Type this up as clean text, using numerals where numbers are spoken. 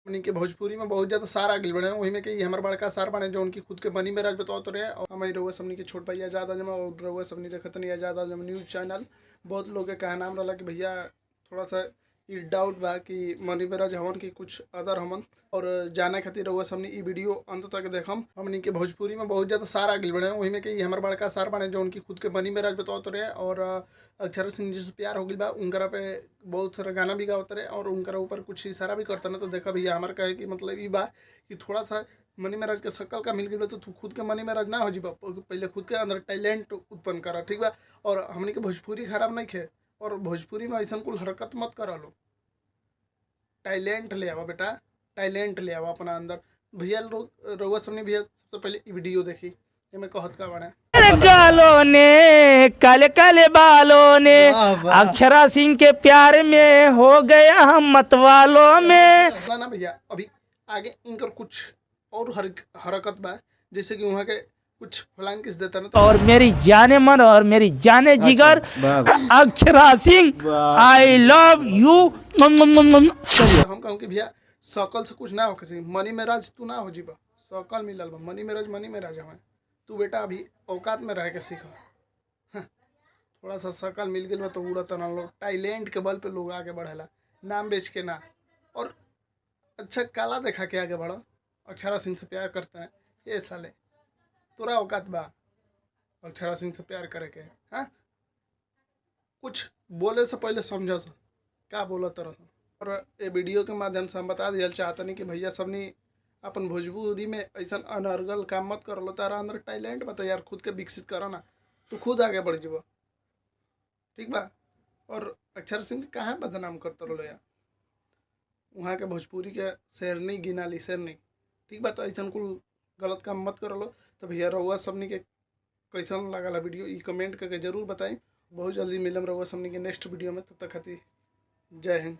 हमनी के भोजपुरी में बहुत ज़्यादा सार आ गइल बड़े वही में कि हमार बड़का सार बने जो उनकी खुद के बनी में राज बताओ तो रहे और हमारी रउआ सबनी के छोट भाई आजाद आजम और रउआ सबनी देखत नहीं आजाद आजम न्यूज़ चैनल। बहुत लोग के कहा नाम रहा कि भैया थोड़ा सा ई डाउट बा कि मनी मेराज हवन की कुछ अदर हमन और जाने खातिर रउआ सबनी ई वीडियो अंत तक देखम। हमनी के भोजपुरी में बहुत ज़्यादा सार आ गइल बड़े वही में कि हमार बड़का सार बने जो उनकी खुद के बनी में राज बताओ तो रहे और अक्षरा सिंह जी से प्यार हो गइल बा उनकरा पे बहुत सारा गाना भी गावत रहे और उनकरा ऊपर कुछ इशारा भी करता ना। तो देखा भैया हमार कहे कि मतलब ई बा कि थोड़ा सा मनी महाराज के शक्ल का मिल गई तो तू खुद के मनी महाराज ना हो जीबा, पहले खुद के अंदर टैलेंट उत्पन्न करा, ठीक बा। और हमनी के भोजपुरी खराब नहीं खे और भोजपुरी में ऐसा कुल हरकत मत करा लो। टैलेंट ले आवा बेटा, टैलेंट ले आवा अपना अंदर। भैया रउआ सबने भैया सबसे पहले ई वीडियो देखी ये मैं कहत का बना गालों ने काले काले बालों ने अक्षरा सिंह के प्यार में हो गया हम मतवालों में। ना भैया अभी आगे इनकर कुछ और हरकत बा जैसे कि वहाँ के कुछ फलांग किस देता ना तो और मेरी जाने मन और मेरी जाने जिगर Akshara Singh I love you. हम कहूँ कि भैया सकल से कुछ ना हो किसी मनी मेराज तू ना हो जीबा, सकल मिलल बा मनी मेराज हमें तू बेटा अभी औकात में रह के सीख। थोड़ा सा शकल मिल गई तो उड़त ना लोग टैलेंट के बल पे लोग आगे बढ़ेला, नाम बेच के ना और अच्छा काला देखा के आगे बढ़ो। अक्षरा सिंह से प्यार करते हैं ये साले, तोरा औकात बा अक्षरा सिंह से प्यार करे के? हाँ कुछ बोले से पहले समझ सा क्या बोला तरह। और ये वीडियो के माध्यम से हम बता दिया चाहते नहीं कि भैया सबनी अपन भोजपुरी में ऐसा अनर्गल काम मत कर लो। तारा अंदर टैलेंट बता यार, खुद के विकसित करो ना, तू खुद आगे बढ़ जीबो, ठीक बा। और अक्षर सिंह कहाँ बदनाम करते रहो यार, वहाँ के भोजपुरी के शेरनी गिनाली शेरनी, ठीक बा। तो ऐसा कुल गलत काम मत कर लो। तो भैया रउआ सबनी के कैसन लगा वीडियो ई कमेंट करके जरूर बताएं। बहुत जल्दी मिलम रउआ सबनी के नेक्स्ट वीडियो में, तब तक खातिर जय हिंद।